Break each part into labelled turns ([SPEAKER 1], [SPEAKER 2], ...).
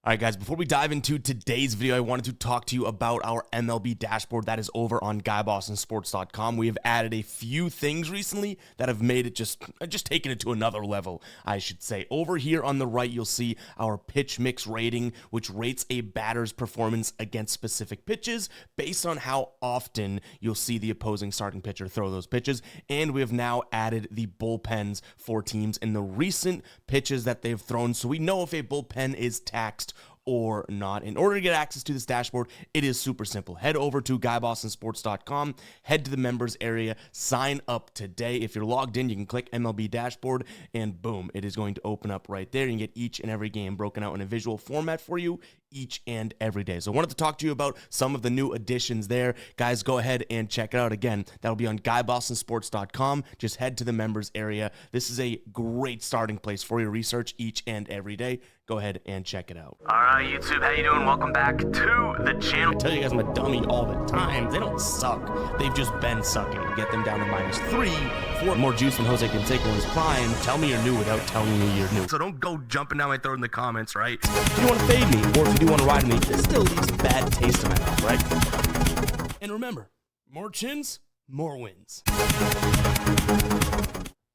[SPEAKER 1] All right, guys, before we dive into today's video, I wanted to talk to you about our MLB dashboard that is over on GuyBostonSports.com. We have added a few things recently that have made it just taken it to another level, I should say. Over here on the right, you'll see our pitch mix rating, which rates a batter's performance against specific pitches based on how often you'll see the opposing starting pitcher throw those pitches. And we have now added the bullpens for teams and the recent pitches that they've thrown, so we know if a bullpen is taxed or not. In order to get access to this dashboard, it is super simple. Head over to GuyBostonSports.com, head to the members area, sign up today. If you're logged in, you can click MLB dashboard, and boom, it is going to open up right there. You can get each and every game broken out in a visual format for you each and every day. So I wanted to talk to you about some of the new additions there. Guys, go ahead and check it out. Again, that'll be on GuyBostonSports.com. Just head to the members area. This is a great starting place for your research each and every day. Go ahead and check it out. All right, YouTube, how you doing? Welcome back to the channel. I tell you guys I'm a dummy all the time. They don't suck. They've just been sucking. Get them down to -3, 4 more juice than Jose Canseco in his prime. Tell me you're new without telling me you're new. So don't go jumping down my throat in the comments, right? If you want to fade me, or if you do want to ride me, this still leaves a bad taste in my mouth, right? And remember, more chins, more wins.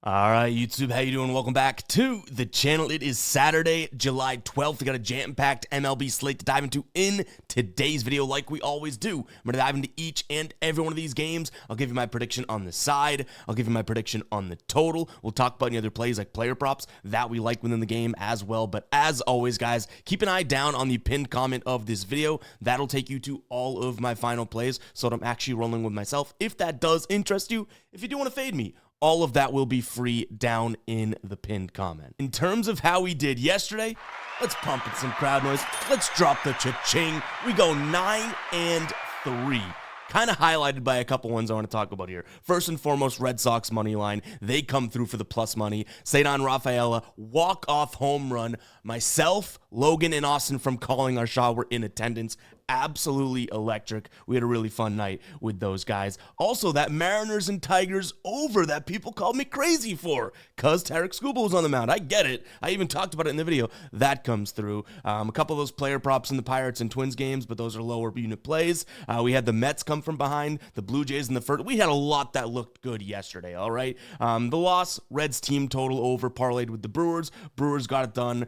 [SPEAKER 1] All right, YouTube, how you doing? Welcome back to the channel. It is Saturday, July 12th. We got a jam-packed MLB slate to dive into in today's video like we always do. I'm going to dive into each and every one of these games. I'll give you my prediction on the side. I'll give you my prediction on the total. We'll talk about any other plays like player props that we like within the game as well. But as always, guys, keep an eye down on the pinned comment of this video. That'll take you to all of my final plays so that I'm actually rolling with myself. If that does interest you, if you do want to fade me, all of that will be free down in the pinned comment. In terms of how we did yesterday, let's pump in some crowd noise. Let's drop the cha-ching. We go 9-3. Kind of highlighted by a couple ones I want to talk about here. First and foremost, Red Sox money line. They come through for the plus money. Cedar Rafaela, walk-off home run. Myself, Logan, and Austin from Calling Our Shot were in attendance. Absolutely electric. We had a really fun night with those guys. Also, that Mariners and Tigers over that people called me crazy for because Tarek Skubal was on the mound. I get it. I even talked about it in the video. That comes through. A couple of those player props in the Pirates and Twins games, but those are lower unit plays. We had the Mets come from behind, the Blue Jays in the first. We had a lot that looked good yesterday, all right? The loss, Reds team total over, parlayed with the Brewers. Brewers got it done,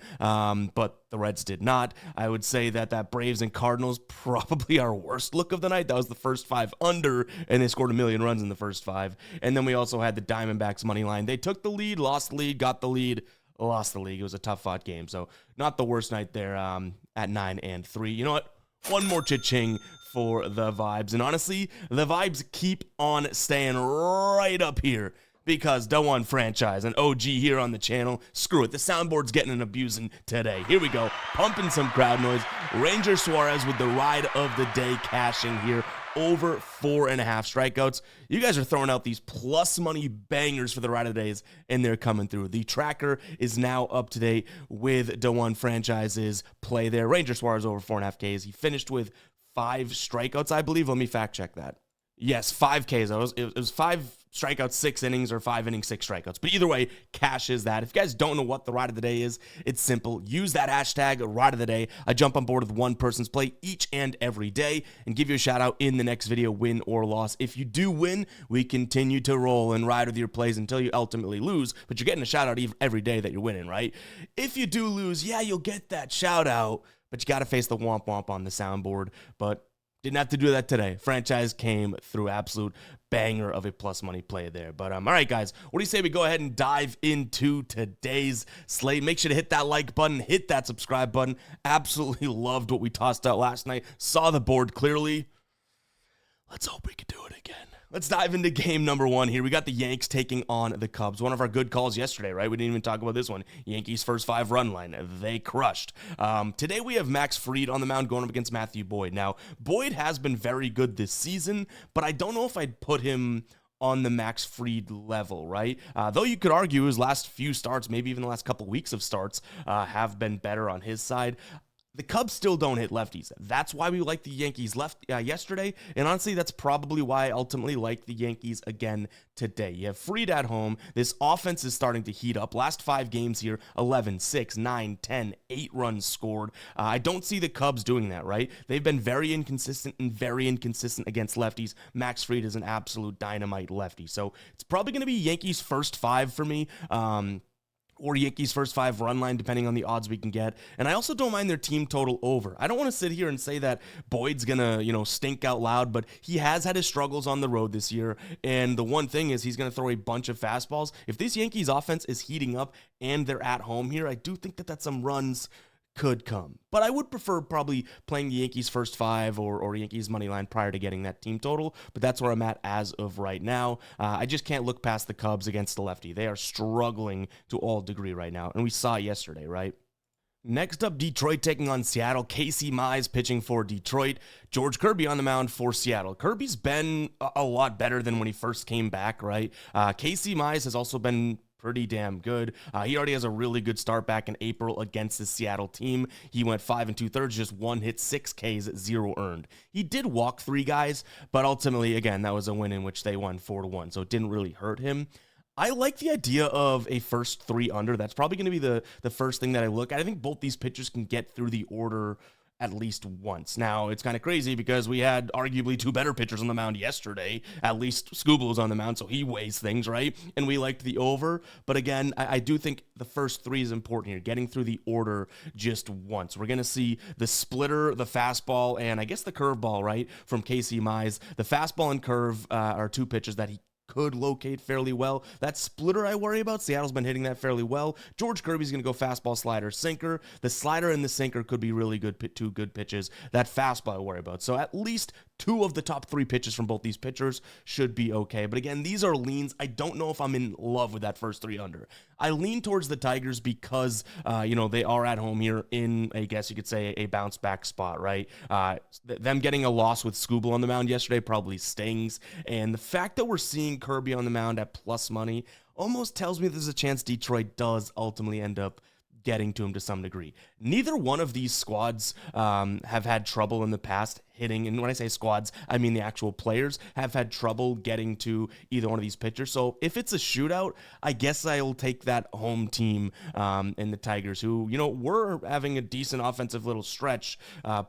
[SPEAKER 1] but the Reds did not. I would say that Braves and Cardinals probably our worst look of the night. That was the first 5 under, and they scored 1 million runs in the first 5. And then we also had the Diamondbacks money line. They took the lead, lost the lead, got the lead, lost the league. It was a tough fought game. So not the worst night there at 9-3. You know what? One more cha-ching for the vibes. And honestly, the vibes keep on staying right up here. Because DeJuan franchise, an OG here on the channel. Screw it, the soundboard's getting an abusing today. Here we go, pumping some crowd noise. Ranger Suarez with the ride of the day cashing here. Over 4.5 strikeouts. You guys are throwing out these plus money bangers for the ride of the days, and they're coming through. The tracker is now up to date with DeJuan franchise's play there. Ranger Suarez over 4.5 Ks. He finished with 5 strikeouts, I believe. Let me fact check that. Yes, 5 Ks. It was 5 strikeouts, 6 innings, or 5 innings, 6 strikeouts. But either way, cash is that. If you guys don't know what the ride of the day is, it's simple. Use that hashtag ride of the day. I jump on board with one person's play each and every day and give you a shout out in the next video, win or loss. If you do win, we continue to roll and ride with your plays until you ultimately lose. But you're getting a shout out every day that you're winning, right? If you do lose, yeah, you'll get that shout out, but you got to face the womp womp on the soundboard. But didn't have to do that today. Franchise came through, absolute banger of a plus money play there. But all right, guys, what do you say we go ahead and dive into today's slate? Make sure to hit that like button, hit that subscribe button. Absolutely loved what we tossed out last night. Saw the board clearly. Let's hope we can do it again. Let's dive into game number 1 here. We got the Yanks taking on the Cubs. One of our good calls yesterday, right? We didn't even talk about this one. Yankees' first 5 run line. They crushed. Today we have Max Fried on the mound going up against Matthew Boyd. Now, Boyd has been very good this season, but I don't know if I'd put him on the Max Fried level, right? Though you could argue his last few starts, maybe even the last couple weeks of starts, have been better on his side. The Cubs still don't hit lefties. That's why we like the Yankees yesterday, and honestly, that's probably why I ultimately like the Yankees again today. You have Fried at home. This offense is starting to heat up. Last 5 games here, 11, 6, 9, 10, 8 runs scored. I don't see the Cubs doing that, right? They've been very inconsistent against lefties. Max Fried is an absolute dynamite lefty, so it's probably going to be Yankees first 5 for me. Or Yankees first 5 run line, depending on the odds we can get. And I also don't mind their team total over. I don't want to sit here and say that Boyd's going to, stink out loud, but he has had his struggles on the road this year. And the one thing is he's going to throw a bunch of fastballs. If this Yankees offense is heating up and they're at home here, I do think that some runs could come. But I would prefer probably playing the Yankees first 5 or Yankees money line prior to getting that team total, but that's where I'm at as of right now. I just can't look past the Cubs against the lefty. They are struggling to all degree right now, and we saw it yesterday, right? Next up, Detroit taking on Seattle. Casey Mize pitching for Detroit. George Kirby on the mound for Seattle. Kirby's been a lot better than when he first came back, right? Casey Mize has also been pretty damn good. He already has a really good start back in April against the Seattle team. He went 5 2/3, just 1 hit, 6 Ks, 0 earned. He did walk 3 guys, but ultimately, again, that was a win in which they won 4-1, so it didn't really hurt him. I like the idea of a first 3 under. That's probably going to be the first thing that I look at. I think both these pitchers can get through the order at least once. Now, it's kind of crazy because we had arguably 2 better pitchers on the mound yesterday. At least Skubal was on the mound, so he weighs things, right? And we liked the over. But again, I do think the first 3 is important here, getting through the order just once. We're going to see the splitter, the fastball, and I guess the curveball, right, from Casey Mize. The fastball and curve are 2 pitches that he could locate fairly well. That splitter I worry about. Seattle's been hitting that fairly well. George Kirby's going to go fastball, slider, sinker. The slider and the sinker could be really good, 2 good pitches. That fastball I worry about. So at least 2 of the top 3 pitches from both these pitchers should be okay. But again, these are leans. I don't know if I'm in love with that first 3 under. I lean towards the Tigers because, they are at home here in, I guess you could say, a bounce back spot, right? Them getting a loss with Skubal on the mound yesterday probably stings. And the fact that we're seeing Kirby on the mound at plus money almost tells me there's a chance Detroit does ultimately end up getting to him to some degree. Neither one of these squads have had trouble in the past hitting, and when I say squads, I mean the actual players have had trouble getting to either one of these pitchers. So if it's a shootout, I guess I'll take that home team and the Tigers, who, were having a decent offensive little stretch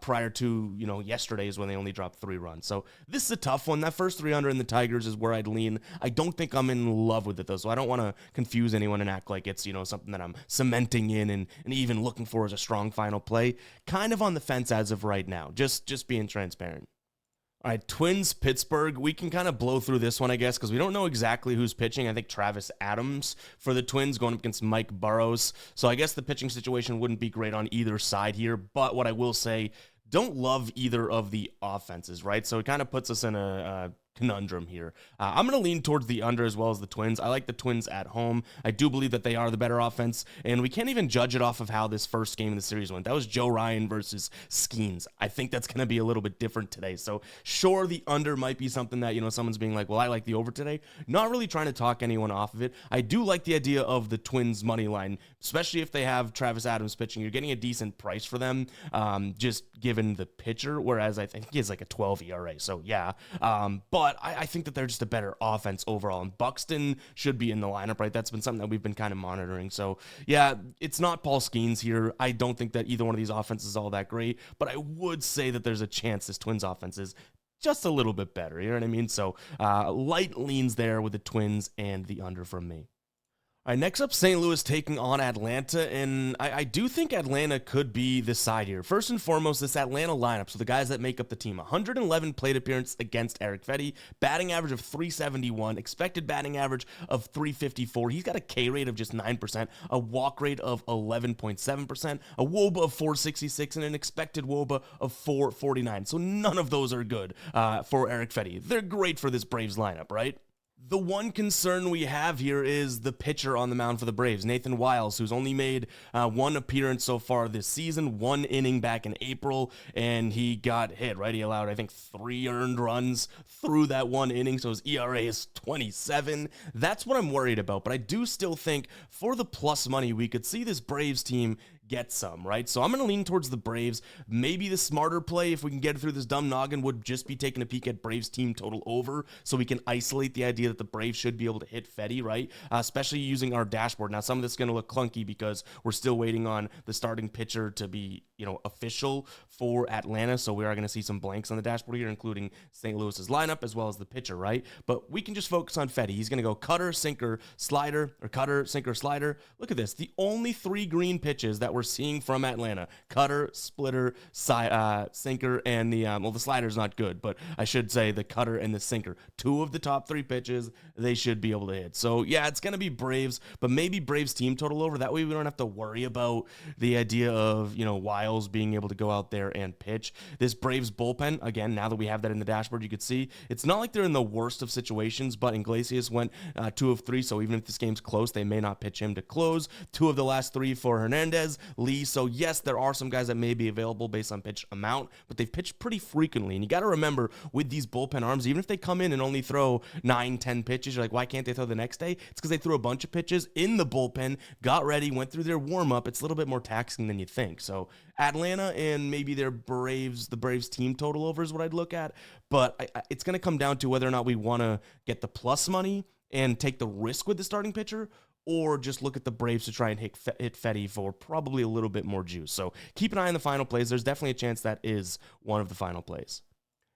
[SPEAKER 1] prior to, yesterday's when they only dropped 3 runs. So this is a tough one. That first 3 under in the Tigers is where I'd lean. I don't think I'm in love with it, though, so I don't want to confuse anyone and act like it's, something that I'm cementing in and even looking for as a strong final play. Kind of on the fence as of right now, just being transparent. All right, Twins, Pittsburgh. We can kind of blow through this one, I guess, because we don't know exactly who's pitching. I think Travis Adams for the Twins going up against Mike Burrows. So I guess the pitching situation wouldn't be great on either side here. But what I will say, don't love either of the offenses, right? So it kind of puts us in a conundrum here. I'm going to lean towards the under as well as the Twins. I like the Twins at home. I do believe that they are the better offense, and we can't even judge it off of how this first game of the series went. That was Joe Ryan versus Skeens. I think that's going to be a little bit different today. So sure, the under might be something that, someone's being like, well, I like the over today. Not really trying to talk anyone off of it. I do like the idea of the Twins money line, especially if they have Travis Adams pitching. You're getting a decent price for them, just given the pitcher, whereas I think he has like a 12 ERA. So yeah, but I think that they're just a better offense overall, and Buxton should be in the lineup, right? That's been something that we've been kind of monitoring. So yeah, it's not Paul Skeens here. I don't think that either one of these offenses is all that great, but I would say that there's a chance this Twins offense is just a little bit better. You know what I mean? So light leans there with the Twins and the under from me. All right, next up, St. Louis taking on Atlanta, and I do think Atlanta could be the side here. First and foremost, this Atlanta lineup, so the guys that make up the team. 111 plate appearance against Eric Fetty, batting average of 371, expected batting average of 354. He's got a K rate of just 9%, a walk rate of 11.7%, a WOBA of 466, and an expected WOBA of 449. So none of those are good for Eric Fetty. They're great for this Braves lineup, right? The one concern we have here is the pitcher on the mound for the Braves, Nathan Wiles, who's only made 1 appearance so far this season, 1 inning back in April, and he got hit, right? He allowed, I think, 3 earned runs through that 1 inning, so his ERA is 27. That's what I'm worried about, but I do still think for the plus money, we could see this Braves team get some, right? So I'm going to lean towards the Braves. Maybe the smarter play, if we can get through this dumb noggin, would just be taking a peek at Braves team total over, so we can isolate the idea that the Braves should be able to hit Fetty, right? Especially using our dashboard. Now, some of this is going to look clunky because we're still waiting on the starting pitcher to be, official for Atlanta, so we are going to see some blanks on the dashboard here, including St. Louis's lineup as well as the pitcher, right? But we can just focus on Fetty. He's going to go cutter, sinker, slider, or cutter, sinker, slider. Look at this. The only 3 green pitches that we're seeing from Atlanta: cutter, splitter, sinker, and the slider's not good, but I should say the cutter and the sinker. 2 of the top 3 pitches they should be able to hit. So yeah, it's going to be Braves, but maybe Braves team total over. That way we don't have to worry about the idea of, Wiles being able to go out there and pitch. This Braves bullpen, again, now that we have that in the dashboard, you could see it's not like they're in the worst of situations, but Iglesias went 2 of 3, so even if this game's close, they may not pitch him to close. 2 of the last 3 for Hernandez, Lee. So yes, there are some guys that may be available based on pitch amount, but they've pitched pretty frequently. And you got to remember, with these bullpen arms, even if they come in and only throw 9-10 pitches, you're like, why can't they throw the next day? It's because they threw a bunch of pitches in the bullpen, got ready, went through their warm-up. It's a little bit more taxing than you think. So Atlanta and maybe the Braves team total over is what I'd look at. But it's going to come down to whether or not we want to get the plus money and take the risk with the starting pitcher, or just look at the Braves to try and hit Fetty for probably a little bit more juice. So keep an eye on the final plays. There's definitely a chance that is one of the final plays.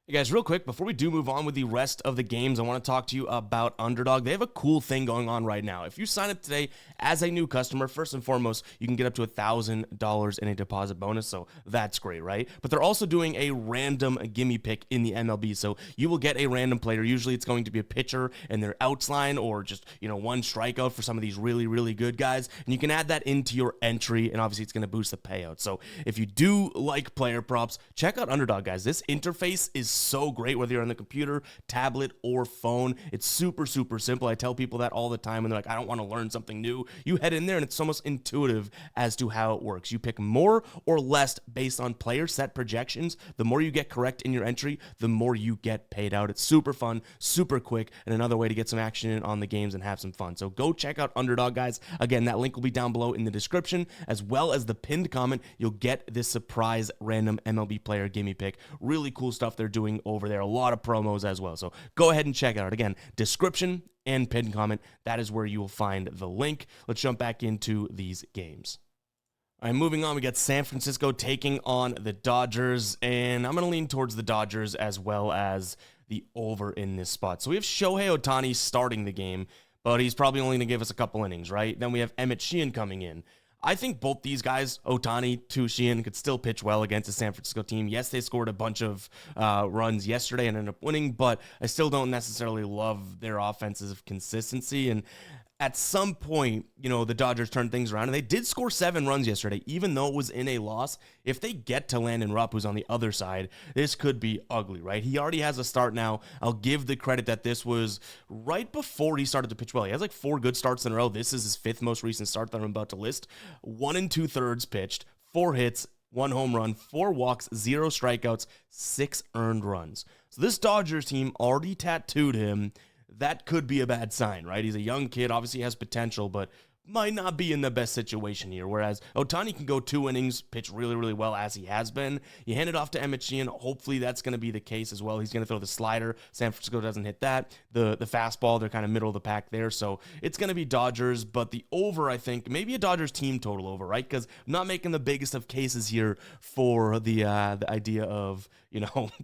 [SPEAKER 1] Hey guys, real quick, before we do move on with the rest of the games, I want to talk to you about Underdog. They have a cool thing going on right now. If you sign up today as a new customer, first and foremost, you can get up to $1,000 in a deposit bonus, so that's great, right? But they're also doing a random gimme pick in the MLB, so you will get a random player. Usually it's going to be a pitcher and their outs line, or just, one strikeout for some of these really, really good guys, and you can add that into your entry, and obviously it's going to boost the payout. So if you do like player props, check out Underdog, guys. This interface is so great, whether you're on the computer, tablet, or phone. It's super, super simple. I tell people that all the time, and they're like, I don't want to learn something new. You head in there, and it's almost intuitive as to how it works. You pick more or less based on player set projections. The more you get correct in your entry, the more you get paid out. It's super fun, super quick, and another way to get some action in on the games and have some fun. So go check out Underdog, guys. Again, that link will be down below in the description, as well as the pinned comment. You'll get this surprise random MLB player gimme pick. Really cool stuff they're doing over there. A lot of promos as well. So go ahead and check it out. Again, description and pinned comment. That is where you will find the link. Let's jump back into these games. All right, moving on, we got San Francisco taking on the Dodgers, and I'm going to lean towards the Dodgers as well as the over in this spot. So we have Shohei Ohtani starting the game, but he's probably only going to give us a couple innings, right? Then we have Emmett Sheehan coming in. I think both these guys, Ohtani to Sheehan, could still pitch well against the San Francisco team. Yes, they scored a bunch of runs yesterday and ended up winning, but I still don't necessarily love their offensive consistency. And at some point, the Dodgers turned things around, and they did score 7 runs yesterday, even though it was in a loss. If they get to Landon Rupp, who's on the other side, this could be ugly, right? He already has a start now. I'll give the credit that this was right before he started to pitch well. He has like 4 good starts in a row. This is his 5th most recent start that I'm about to list. 1 2/3 pitched, 4 hits, 1 home run, 4 walks, 0 strikeouts, 6 earned runs. So this Dodgers team already tattooed him. That could be a bad sign, right? He's a young kid, obviously has potential, but might not be in the best situation here. Whereas Ohtani can go 2 innings, pitch really, really well as he has been. You hand it off to Emmett Sheehan. Hopefully that's going to be the case as well. He's going to throw the slider. San Francisco doesn't hit that. The fastball, they're kind of middle of the pack there. So it's going to be Dodgers, but the over, I think, maybe a Dodgers team total over, right? Because I'm not making the biggest of cases here for the idea of,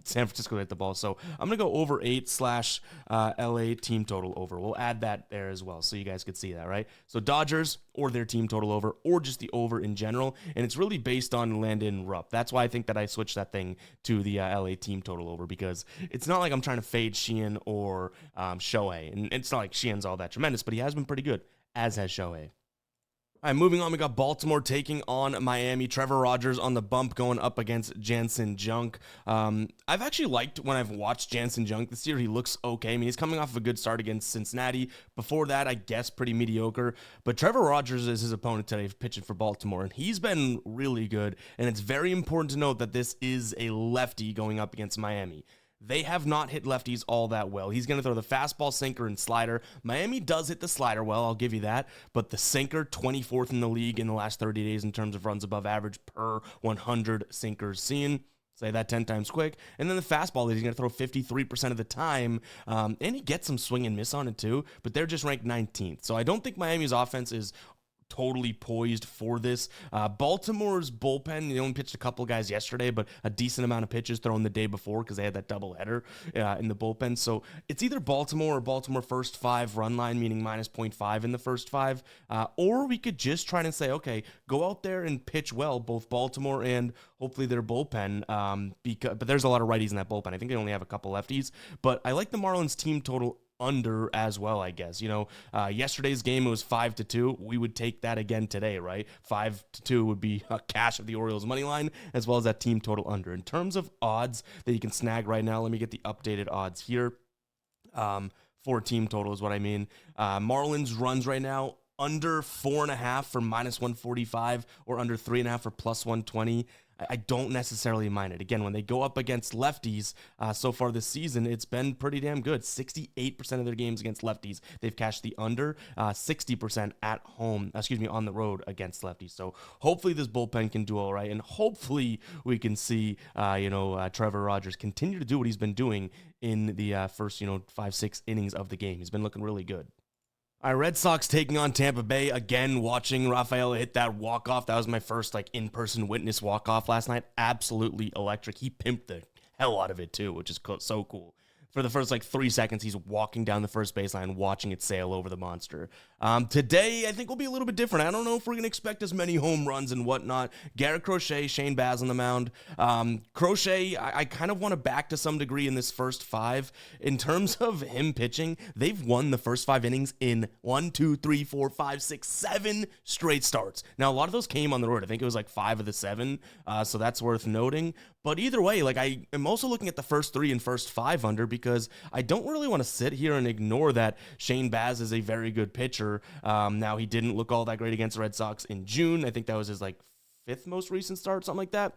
[SPEAKER 1] San Francisco hit the ball. So I'm going to go over 8/LA team total over. We'll add that there as well so you guys could see that, right? So Dodgers or their team total over, or just the over in general. And it's really based on Landon Rupp. That's why I think that I switched that thing to the LA team total over, because it's not like I'm trying to fade Sheehan or Shohei. And it's not like Sheehan's all that tremendous, but he has been pretty good, as has Shohei. All right, moving on, we got Baltimore taking on Miami. Trevor Rogers on the bump going up against Jansen Junk. I've actually liked when I've watched Jansen Junk this year. He looks okay. I mean, he's coming off of a good start against Cincinnati. Before that, I guess pretty mediocre. But Trevor Rogers is his opponent today pitching for Baltimore, and he's been really good. And it's very important to note that this is a lefty going up against Miami. they have not hit lefties all that well. He's going to throw the fastball, sinker, and slider. Miami does hit the slider well, I'll give you that, but the sinker, 24th in the league in the last 30 days in terms of runs above average per 100 sinkers seen. Say that 10 times quick. And then the fastball that he's going to throw 53% of the time. And he gets some swing and miss on it too, but they're just ranked 19th. So I don't think Miami's offense is totally poised for this. Baltimore's bullpen, they only pitched a couple guys yesterday, but a decent amount of pitches thrown the day before because they had that doubleheader in the bullpen. So it's either Baltimore or Baltimore first five run line, meaning minus 0.5 in the first five, or we could just try to say, okay, go out there and pitch well, both Baltimore and hopefully their bullpen, but there's a lot of righties in that bullpen. I think they only have a couple lefties, but I like the Marlins team total under as well, I guess. Yesterday's game, it was 5-2. We would take that again today, right? 5-2 would be a cash of the Orioles money line, as well as that team total under. In terms of odds that you can snag right now, let me get the updated odds here. For team total is what I mean. Marlins runs right now under 4.5 for minus 145 or under 3.5 for plus 120. I don't necessarily mind it. Again, when they go up against lefties so far this season, it's been pretty damn good. 68% of their games against lefties, they've cashed the under. 60% at home, on the road against lefties. So hopefully this bullpen can do all right, and hopefully we can see, Trevor Rogers continue to do what he's been doing in the first, 5-6 innings of the game. He's been looking really good. All right, Red Sox taking on Tampa Bay. Again, watching Rafael hit that walk-off. That was my first in-person witness walk-off last night. Absolutely electric. He pimped the hell out of it too, which is so cool. For the first 3 seconds, he's walking down the first baseline, watching it sail over the monster. Today, I think will be a little bit different. I don't know if we're going to expect as many home runs and whatnot. Garrett Crochet, Shane Baz on the mound. Crochet, I kind of want to back to some degree in this first five. In terms of him pitching, they've won the first 5 innings in 1, 2, 3, 4, 5, 6, 7 straight starts. Now, a lot of those came on the road. I think it was 5 of the 7, so that's worth noting. But either way, I am also looking at the first 3 and first 5 under because I don't really want to sit here and ignore that Shane Baz is a very good pitcher. Now, he didn't look all that great against the Red Sox in June. I think that was his 5th most recent start, something like that.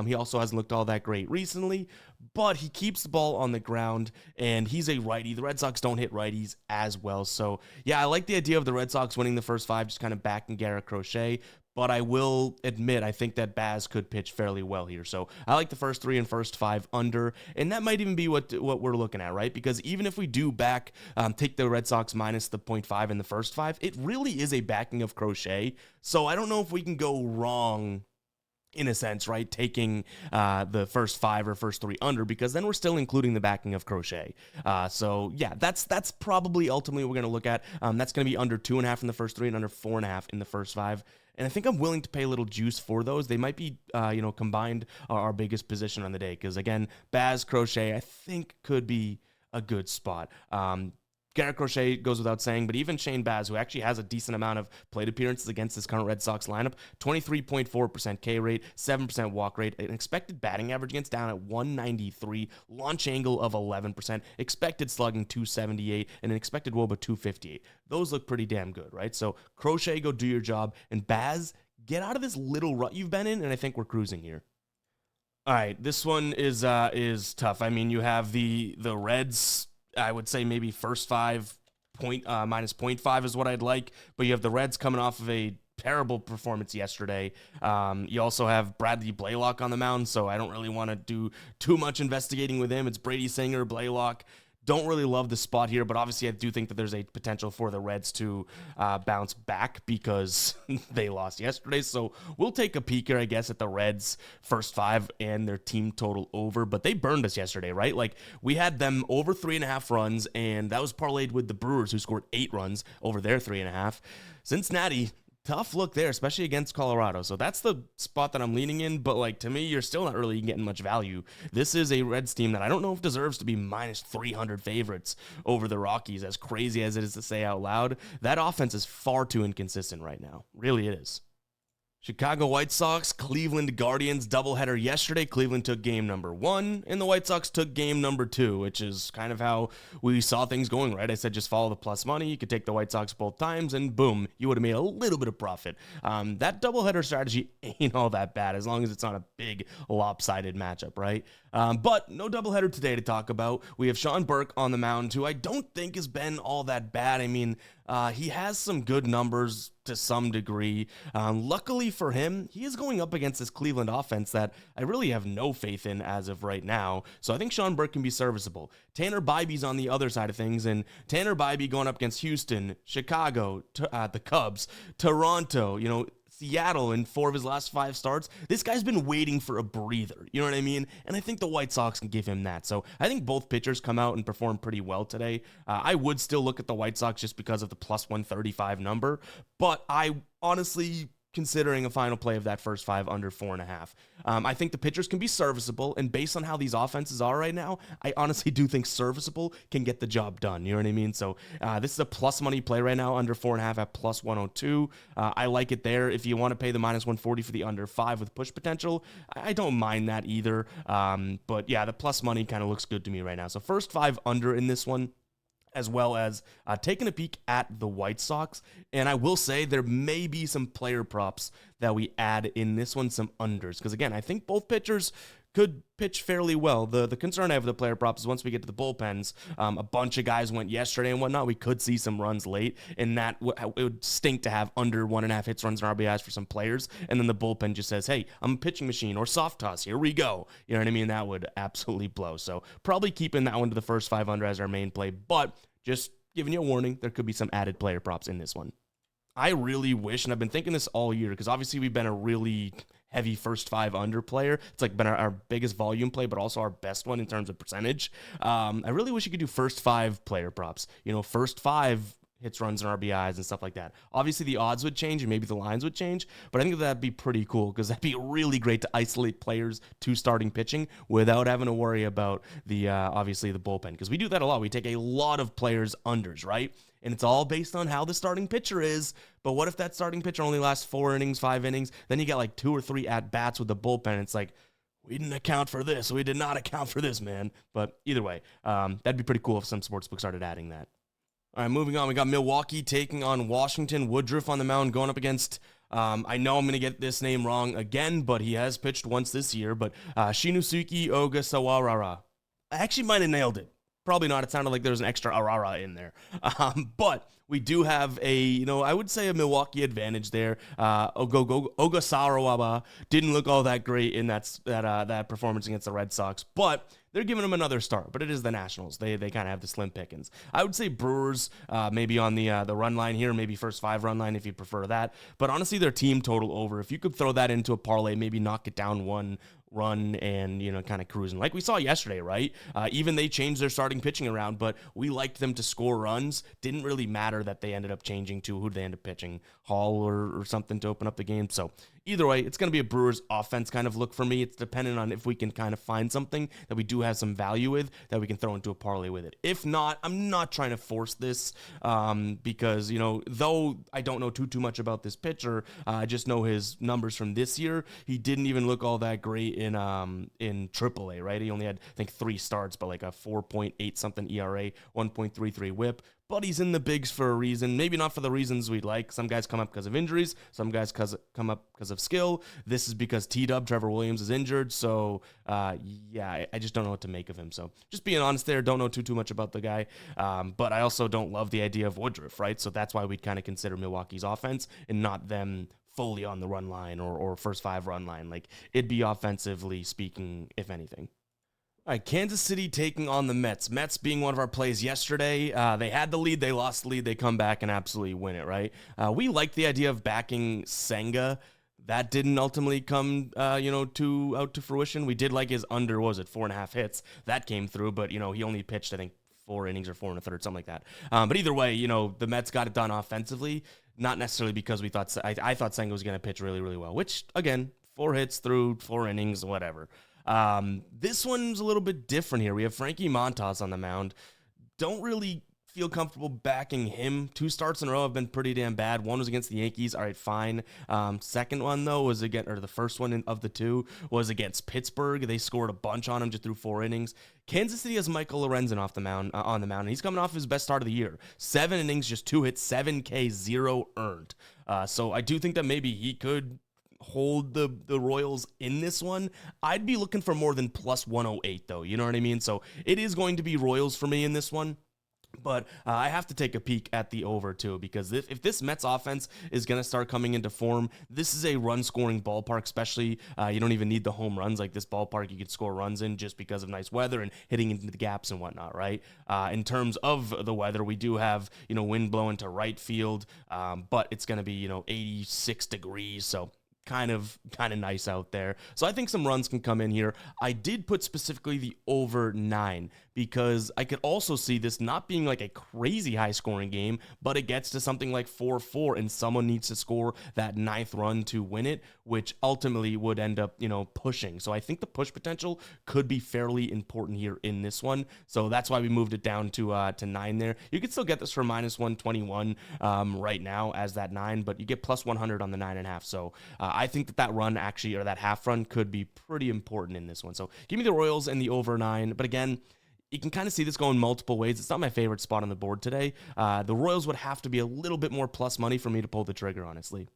[SPEAKER 1] He also hasn't looked all that great recently, but he keeps the ball on the ground, and he's a righty. The Red Sox don't hit righties as well. So, yeah, I like the idea of the Red Sox winning the first 5, just kind of backing Garrett Crochet. But I will admit, I think that Baz could pitch fairly well here. So I like the first 3 and first 5 under, and that might even be what we're looking at, right? Because even if we do take the Red Sox minus the 0.5 in the first 5, it really is a backing of Crochet. So I don't know if we can go wrong in a sense, right, taking the first 5 or first 3 under, because then we're still including the backing of Crochet. So, yeah, that's probably ultimately what we're going to look at. That's going to be under 2.5 in the first 3 and under 4.5 in the first 5. And I think I'm willing to pay a little juice for those. They might be, combined our biggest position on the day. Because, again, Baz, Crochet, I think could be a good spot. Garrett Crochet goes without saying, but even Shane Baz, who actually has a decent amount of plate appearances against this current Red Sox lineup, 23.4% K rate, 7% walk rate, an expected batting average against down at 193, launch angle of 11%, expected slugging 278, and an expected WOBA 258. Those look pretty damn good, right? So Crochet, go do your job, and Baz, get out of this little rut you've been in, and I think we're cruising here. All right, this one is tough. I mean, you have the Reds. I would say maybe first 5 minus 0.5 is what I'd like, but you have the Reds coming off of a terrible performance yesterday. You also have Bradley Blaylock on the mound, so I don't really want to do too much investigating with him. It's Brady Singer, Blaylock. Don't really love the spot here, but obviously I do think that there's a potential for the Reds to bounce back because they lost yesterday. So we'll take a peek here, I guess, at the Reds' first 5 and their team total over. But they burned us yesterday, right? We had them over 3.5 runs, and that was parlayed with the Brewers, who scored 8 runs over their 3.5. Cincinnati, tough look there, especially against Colorado. So that's the spot that I'm leaning in. But to me, you're still not really getting much value. This is a Reds team that I don't know if deserves to be minus 300 favorites over the Rockies, as crazy as it is to say out loud. That offense is far too inconsistent right now. Really it is. Chicago White Sox, Cleveland Guardians doubleheader yesterday. Cleveland took game number 1, and the White Sox took game number 2, which is kind of how we saw things going, right? I said just follow the plus money. You could take the White Sox both times, and boom, you would have made a little bit of profit. That doubleheader strategy ain't all that bad as long as it's not a big lopsided matchup, right? But no doubleheader today to talk about. We have Sean Burke on the mound, who I don't think has been all that bad. I mean, he has some good numbers to some degree. Luckily for him, he is going up against this Cleveland offense that I really have no faith in as of right now. So I think Sean Burke can be serviceable. Tanner Bybee's on the other side of things, and Tanner Bybee going up against Houston, Chicago, the Cubs, Toronto, Seattle in 4 of his last 5 starts. This guy's been waiting for a breather. You know what I mean? And I think the White Sox can give him that. So I think both pitchers come out and perform pretty well today. I would still look at the White Sox just because of the plus 135 number, but I honestly considering a final play of that first 5 under 4.5. I think the pitchers can be serviceable, and based on how these offenses are right now, I honestly do think serviceable can get the job done. You know what I mean? So this is a plus money play right now, under 4.5 at plus 102. I like it there. If you want to pay the minus 140 for the under 5 with push potential, I don't mind that either. But yeah, the plus money kind of looks good to me right now. So first 5 under in this one, as well as taking a peek at the White Sox. And I will say there may be some player props that we add in this one, some unders. Because again, I think both pitchers could pitch fairly well. The concern I have with the player props is once we get to the bullpens, a bunch of guys went yesterday and whatnot, we could see some runs late, and that it would stink to have under 1.5 hits, runs, and RBIs for some players, and then the bullpen just says, hey, I'm a pitching machine, or soft toss, here we go. You know what I mean? That would absolutely blow. So probably keeping that one to the first 5 under as our main play, but just giving you a warning, there could be some added player props in this one. I really wish, and I've been thinking this all year, because obviously we've been a really heavy first 5 under player. It's like been our biggest volume play, but also our best one in terms of percentage. I really wish you could do first 5 player props. First 5 hits, runs, and RBIs and stuff like that. Obviously, the odds would change and maybe the lines would change, but I think that'd be pretty cool because that'd be really great to isolate players to starting pitching without having to worry about the obviously the bullpen, because we do that a lot. We take a lot of players unders, right? And it's all based on how the starting pitcher is. But what if that starting pitcher only lasts 4 innings, 5 innings? Then you get like 2 or 3 at-bats with the bullpen. It's like, we didn't account for this. We did not account for this, man. But either way, that'd be pretty cool if some sportsbooks started adding that. All right, moving on. We got Milwaukee taking on Washington. Woodruff on the mound going up against, I know I'm going to get this name wrong again, but he has pitched once this year, but Shinosuke Ogasawara. I actually might have nailed it. Probably not. It sounded like there was an extra Arara in there. But we do have I would say a Milwaukee advantage there. Ogasawara didn't look all that great in that performance against the Red Sox, but they're giving him another start. But it is the Nationals. They kind of have the slim pickings. I would say Brewers maybe on the run line here, maybe first 5 run line if you prefer that. But honestly, their team total over. If you could throw that into a parlay, maybe knock it down 1 run and, kind of cruising. Like we saw yesterday, right? Even they changed their starting pitching around, but we liked them to score runs. Didn't really matter that they ended up changing to who they ended up pitching, Hall or something to open up the game. So either way, it's going to be a Brewers offense kind of look for me. It's dependent on if we can kind of find something that we do have some value with that we can throw into a parlay with it. If not, I'm not trying to force this because, though I don't know too much about this pitcher, I just know his numbers from this year. He didn't even look all that great in AAA, right? He only had, I think, 3 starts, but like a 4.8 something ERA, 1.33 whip. But he's in the bigs for a reason. Maybe not for the reasons we'd like. Some guys come up because of injuries. Some guys come up because of skill. This is because T-Dub, Trevor Williams, is injured. So, I just don't know what to make of him. So, just being honest there, don't know too much about the guy. But I also don't love the idea of Woodruff, right? So, that's why we'd kind of consider Milwaukee's offense and not them fully on the run line or first 5 run line. Like, it'd be offensively speaking, if anything. All right, Kansas City taking on the Mets. Mets being one of our plays yesterday. They had the lead. They lost the lead. They come back and absolutely win it, right? We liked the idea of backing Senga. That didn't ultimately come, out to fruition. We did like his under, 4.5 hits. That came through, but, he only pitched, I think, 4 innings or 4 1/3, something like that. But either way, the Mets got it done offensively, not necessarily because we thought, I thought Senga was going to pitch really, really well, which, again, 4 hits through 4 innings, whatever. This one's a little bit different here. We have Frankie Montas on the mound. Don't really feel comfortable backing him. 2 starts in a row have been pretty damn bad. One was against the Yankees. All right, fine. Second one, though, was against, or the first one of the 2 was against Pittsburgh. They scored a bunch on him just through 4 innings. Kansas City has Michael Lorenzen off the mound, on the mound. He's coming off his best start of the year. 7 innings, just 2 hits, 7 K, 0 earned. So I do think that maybe he could hold the Royals in this one. I'd be looking for more than plus 108, though. You know what I mean? So it is going to be Royals for me in this one. But I have to take a peek at the over, too, because if this Mets offense is going to start coming into form, this is a run-scoring ballpark, especially you don't even need the home runs. Like this ballpark, you could score runs in just because of nice weather and hitting into the gaps and whatnot, right? In terms of the weather, we do have, wind blowing to right field, but it's going to be, 86 degrees, so kind of nice out there. So I think some runs can come in here. I did put specifically the over 9 because I could also see this not being like a crazy high scoring game, but it gets to something like 4-4 and someone needs to score that 9th run to win it, which ultimately would end up, pushing. So I think the push potential could be fairly important here in this one. So that's why we moved it down to 9 there. You could still get this for minus 121 right now as that 9, but you get plus 100 on the 9.5. So I think that run actually, or that half run, could be pretty important in this one. So give me the Royals and the over 9. But again, you can kind of see this going multiple ways. It's not my favorite spot on the board today. The Royals would have to be a little bit more plus money for me to pull the trigger, honestly.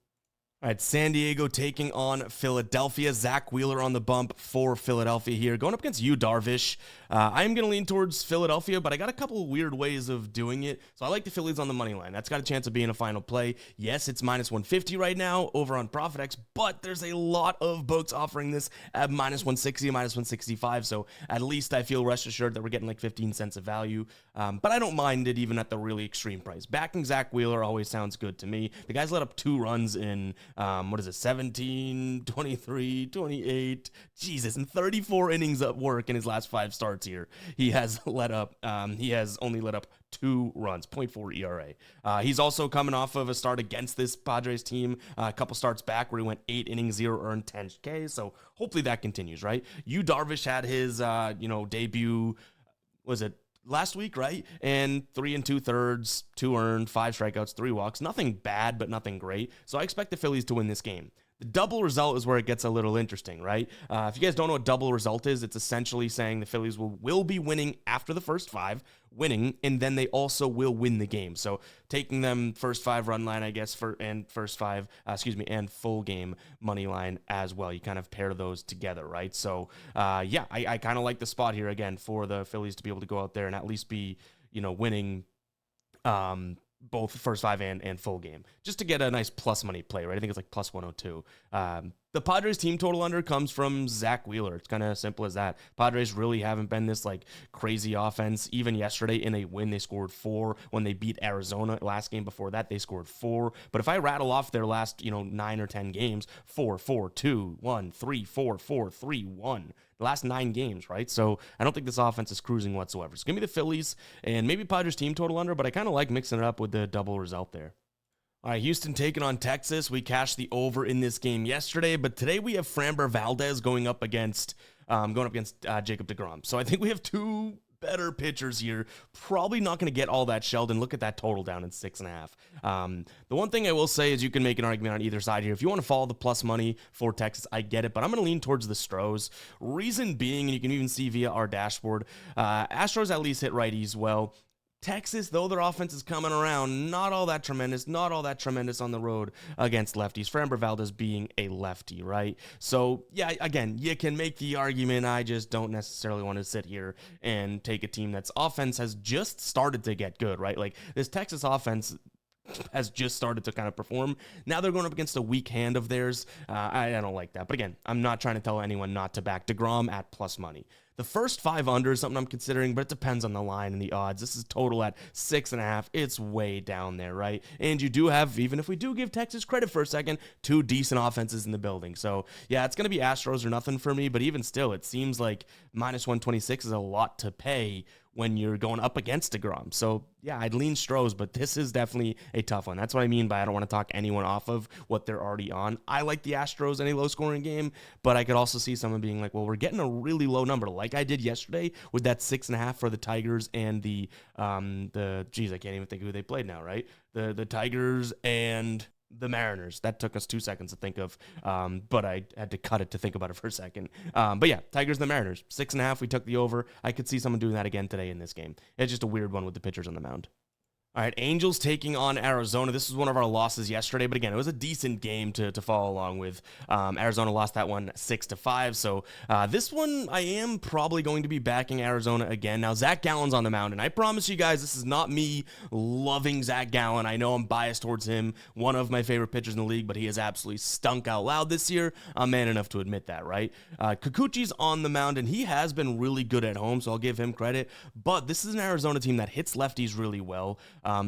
[SPEAKER 1] All right, San Diego taking on Philadelphia. Zach Wheeler on the bump for Philadelphia here. Going up against Yu Darvish. I am going to lean towards Philadelphia, but I got a couple of weird ways of doing it. So I like the Phillies on the money line. That's got a chance of being a final play. Yes, it's minus 150 right now over on ProfitX, but there's a lot of books offering this at minus 160, minus 165. So at least I feel rest assured that we're getting like 15 cents of value. But I don't mind it even at the really extreme price. Backing Zach Wheeler always sounds good to me. The guy's let up 2 runs in 17, 23, 28, Jesus, and 34 innings of work in his last 5 starts here. He has only let up 2 runs, 0.4 ERA. He's also coming off of a start against this Padres team, a couple starts back where he went 8 innings, 0 earned, 10 K. So hopefully that continues, right? Yu Darvish had his, debut, was it last week, right? And 3 2/3, 2 earned, 5 strikeouts, 3 walks. Nothing bad, but nothing great. So I expect the Phillies to win this game. The double result is where it gets a little interesting, right? If you guys don't know what double result is, it's essentially saying the Phillies will be winning after the first 5, winning, and then they also will win the game. So taking them first 5 run line, I guess, and full game money line as well. You kind of pair those together, right? So I kind of like the spot here again for the Phillies to be able to go out there and at least be, winning both first 5 and full game, just to get a nice plus money play, right? I think it's like plus 102. The Padres team total under comes from Zach Wheeler. It's kind of simple as that. Padres really haven't been this like crazy offense. Even yesterday in a win, they scored 4. When they beat Arizona last game before that, they scored 4. But if I rattle off their last, 9 or 10 games, 4, 4, 2, 1, 3, 4, 4, 3, 1. The last 9 games, right? So I don't think this offense is cruising whatsoever. So give me the Phillies and maybe Padres team total under, but I kind of like mixing it up with the double result there. All right, Houston taking on Texas. We cashed the over in this game yesterday, but today we have Framber Valdez going up against Jacob deGrom. So I think we have 2 better pitchers here. Probably not going to get all that Sheldon. Look at that total down in 6.5. The one thing I will say is you can make an argument on either side here. If you want to follow the plus money for Texas, I get it, but I'm going to lean towards the Stros. Reason being, and you can even see via our dashboard, Astros at least hit righties well. Texas, though their offense is coming around, not all that tremendous on the road against lefties. Framber Valdez being a lefty, right? So, yeah, again, you can make the argument. I just don't necessarily want to sit here and take a team that's offense has just started to get good, right? Like, this Texas offense has just started to kind of perform. Now they're going up against a weak hand of theirs. I don't like that. But again, I'm not trying to tell anyone not to back deGrom at plus money. The first 5 under is something I'm considering, but it depends on the line and the odds. This is total at 6.5. It's way down there, right? And you do have, even if we do give Texas credit for a second, 2 decent offenses in the building. So, yeah, it's going to be Astros or nothing for me, but even still, it seems like minus 126 is a lot to pay when you're going up against DeGrom. So yeah, I'd lean Strohs, but this is definitely a tough one. That's what I mean by I don't want to talk anyone off of what they're already on. I like the Astros in a low-scoring game, but I could also see someone being like, well, we're getting a really low number, like I did yesterday with that 6.5 for the Tigers and the geez, I can't even think of who they played now, right? The Tigers and the Mariners. That took us 2 seconds to think of, but I had to cut it to think about it for a second. But yeah, Tigers and the Mariners. 6.5, we took the over. I could see someone doing that again today in this game. It's just a weird one with the pitchers on the mound. All right, Angels taking on Arizona. This was one of our losses yesterday, but again, it was a decent game to follow along with. Arizona lost that one 6-5, so this one I am probably going to be backing Arizona again. Now, Zach Gallen's on the mound, and I promise you guys, this is not me loving Zach Gallen. I know I'm biased towards him, one of my favorite pitchers in the league, but he has absolutely stunk out loud this year. I'm man enough to admit that, right? Kikuchi's on the mound, and he has been really good at home, so I'll give him credit, but this is an Arizona team that hits lefties really well.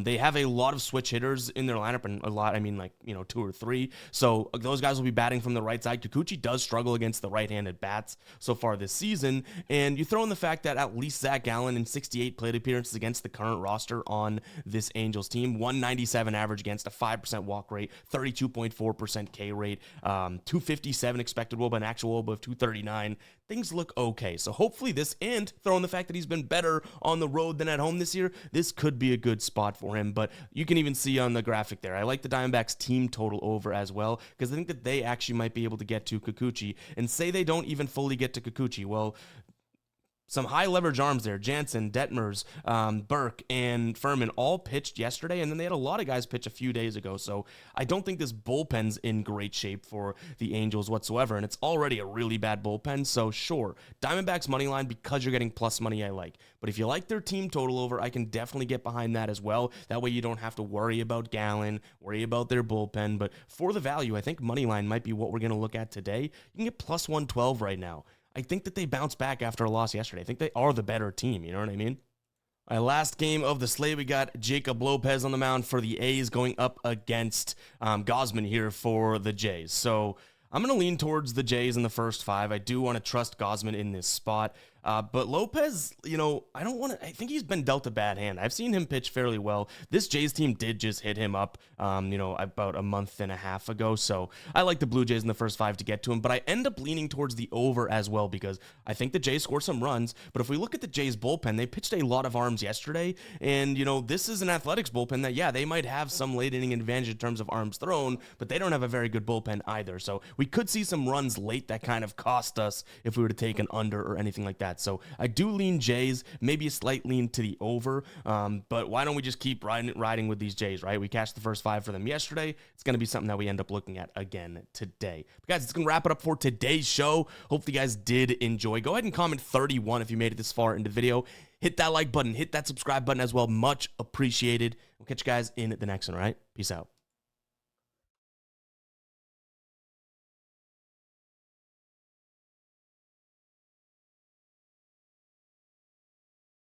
[SPEAKER 1] They have a lot of switch hitters in their lineup, and a lot, I mean, like, 2 or 3. So those guys will be batting from the right side. Kikuchi does struggle against the right-handed bats so far this season. And you throw in the fact that at least Zach Gallen in 68 plate appearances against the current roster on this Angels team, 197 average against, a 5% walk rate, 32.4% K rate, 257 expected WOBA, an actual WOBA of 239. Things look okay. So hopefully this, and throw in the fact that he's been better on the road than at home this year, this could be a good spot for him. But you can even see on the graphic there, I like the Diamondbacks team total over as well, because I think that they actually might be able to get to Kikuchi. And say they don't even fully get to Kikuchi, well, some high leverage arms there. Jansen, Detmers, Burke, and Furman all pitched yesterday, and then they had a lot of guys pitch a few days ago. So I don't think this bullpen's in great shape for the Angels whatsoever, and it's already a really bad bullpen. So sure, Diamondbacks money line, because you're getting plus money, I like. But if you like their team total over, I can definitely get behind that as well. That way you don't have to worry about Gallen, worry about their bullpen. But for the value, I think money line might be what we're going to look at today. You can get plus 112 right now. I think that they bounced back after a loss yesterday. I think they are the better team, you know what I mean? All right, last game of the slate, we got Jacob Lopez on the mound for the A's going up against Gausman here for the Jays. So I'm going to lean towards the Jays in the first 5. I do want to trust Gausman in this spot. But Lopez, I think he's been dealt a bad hand. I've seen him pitch fairly well. This Jays team did just hit him up, about a month and a half ago. So I like the Blue Jays in the first 5 to get to him, but I end up leaning towards the over as well, because I think the Jays score some runs. But if we look at the Jays bullpen, they pitched a lot of arms yesterday. And, this is an Athletics bullpen that, yeah, they might have some late inning advantage in terms of arms thrown, but they don't have a very good bullpen either. So we could see some runs late that kind of cost us if we were to take an under or anything like that. So I do lean Jays, maybe a slight lean to the over, but why don't we just keep riding with these Jays, right? We cashed the first 5 for them yesterday. It's going to be something that we end up looking at again today. But guys, it's going to wrap it up for today's show. Hopefully you guys did enjoy. Go ahead and comment 31 if you made it this far into the video. Hit that like button, hit that subscribe button as well. Much appreciated. We'll catch you guys in the next one, all right? Peace out.